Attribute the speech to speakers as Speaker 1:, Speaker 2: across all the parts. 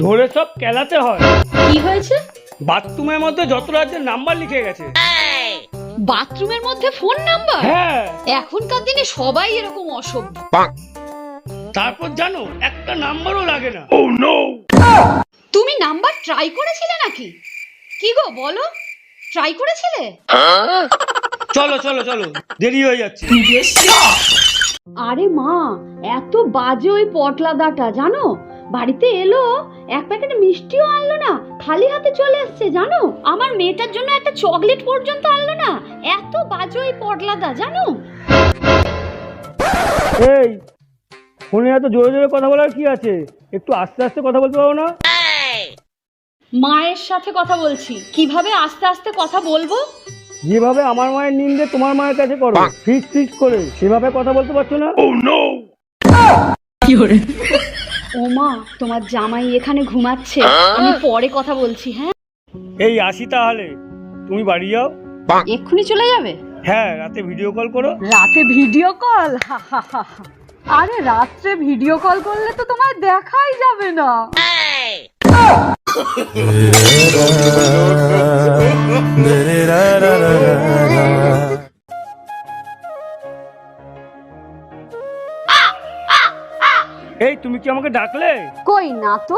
Speaker 1: ধরে সব কেলাতে হয়।
Speaker 2: কি হয়েছে?
Speaker 1: বাথরুমের মধ্যে যত রাজ্যের নাম্বার লিখে গেছে।
Speaker 2: বাথরুমের মধ্যে ফোন নাম্বার?
Speaker 1: হ্যাঁ।
Speaker 2: এখনকার দিনে সবাই এরকম অসভ্য।
Speaker 1: তারপর জানো একটা নাম্বারও লাগে না।
Speaker 2: তুমি নাম্বার ট্রাই করেছিলে নাকি? কি গো বলো, ট্রাই করেছিলে?
Speaker 1: চলো চলো চলো, দেরি হয়ে যাচ্ছে।
Speaker 2: আরে মা, এত বাজে ওই পটলাদাটা, জানো বাড়িতে এলো, এক প্যাকেট মিষ্টিও আনলো না, খালি হাতে চলে এসছে। জানো আমার মেয়েটার জন্য একটা চকলেট পর্যন্ত আনলো না। এত বাজে ওই পটলাদা, জানো।
Speaker 1: এই ফোনে এত জোরে জোরে কথা বলার কি আছে? একটু আস্তে আস্তে কথা বলতে পারো না?
Speaker 2: মায়ের সাথে কথা বলছি, কিভাবে আস্তে আস্তে কথা বলবো?
Speaker 1: যেভাবে আমার মায়ের নিন্দে তোমার মায়ের কাছে করো, ফিক্স ফিক্স করে, সেভাবে কথা বলতে পারছো না?
Speaker 2: ও মা, তোমার জামাই এখানে ঘুমাচ্ছে, আমি পরে কথা বলছি। হ্যাঁ
Speaker 1: এই আসি তাহলে, তুমি বাড়ি যাও।
Speaker 2: এক্ষুনি চলে যাবে?
Speaker 1: হ্যাঁ, রাতে ভিডিও কল করো।
Speaker 2: রাতে ভিডিও কল? আরে রাত্রে ভিডিও কল করলে তো তোমার দেখাই যাবে না।
Speaker 1: এই তুমি কি আমাকে ডাকলে?
Speaker 2: কই না তো।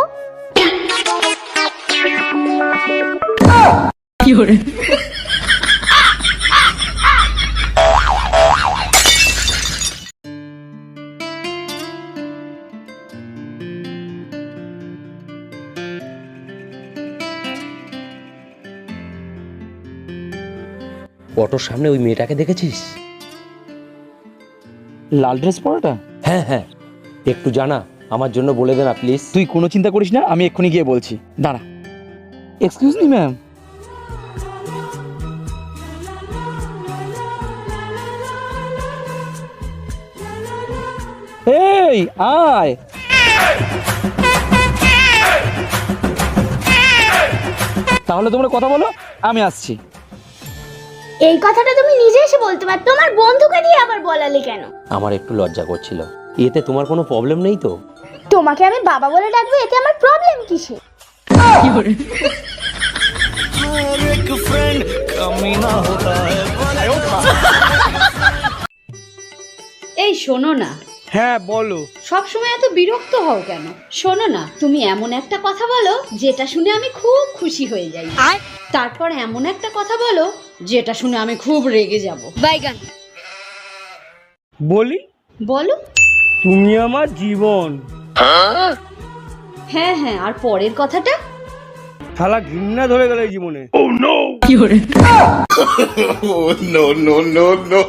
Speaker 3: অটোর সামনে ওই মেয়েটাকে দেখেছিস?
Speaker 4: লাল ড্রেস পরাটা?
Speaker 3: হ্যাঁ হ্যাঁ, একটু জানা আমার জন্য বলে দে না প্লিজ।
Speaker 4: তুই কোনো চিন্তা করিস না, আমি এক্ষুনি গিয়ে বলছি, দাঁড়া। Excuse me ma'am. এই আয়। তাহলে তোমরা কথা বলো, আমি আসছি।
Speaker 5: এই কথাটা তুমি নিজে এসে বলতে পারো, তোমার বন্ধুকে দিয়ে আবার বলালে কেন?
Speaker 3: আমার একটু লজ্জা করছিল। এতে তোমার কোনো প্রবলেম নেই তো?
Speaker 5: তোমাকে আমি বাবা বলে ডাকবো, এতে আমার প্রবলেম কিসে?
Speaker 2: এই শোনো না।
Speaker 1: হ্যাঁ বলো।
Speaker 2: সব সময় এত বিরক্ত হও কেন? শোনো না, তুমি এমন একটা কথা বলো যেটা শুনে আমি খুব খুশি হয়ে যাই, তারপর এমন একটা কথা বলো যেটা শুনে আমি খুব রেগে যাব। বাইগান।
Speaker 1: বলি?
Speaker 2: বলো।
Speaker 1: তুমি আমার জীবন।
Speaker 2: হ্যাঁ হ্যাঁ, আর পরের কথাটা?
Speaker 1: শালা ঘৃণা ধরে গেল এই জীবনে।
Speaker 2: কি করে?
Speaker 6: no, no, no, no.